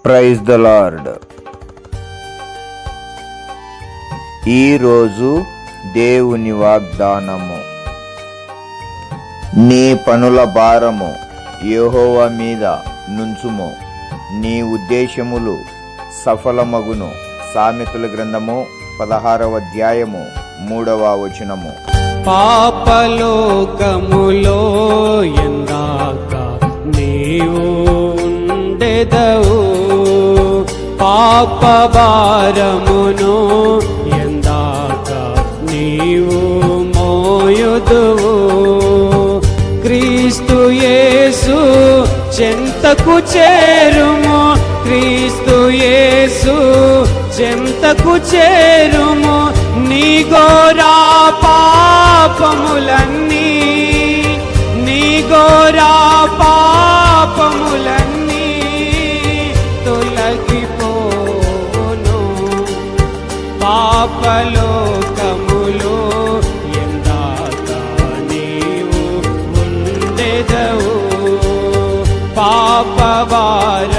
Praise the lord. ఈరోజు దేవుని వాగ్దానము. నీ పనుల భారము యెహోవా మీద నుంచుము, నీ ఉద్దేశములు సఫలమగును. సామెతల గ్రంథము 16వ అధ్యాయము 3వ వచనము. పాపలోకములో ఎందాక నీవు ఉండెదవు, పాప భారమును ఎందాక నీవు మోయుదువు. క్రీస్తు యేసు చెంతకు చేరుము, క్రీస్తు యేసు చెంతకు చేరుము. నీ ఘోరా పాపములన్నీ, నీ ఘోరా పాపములన్నీ తొలగిపోను. పాపలోకములో ఎందాక నీవు ఉండెదవు, పాప భారమును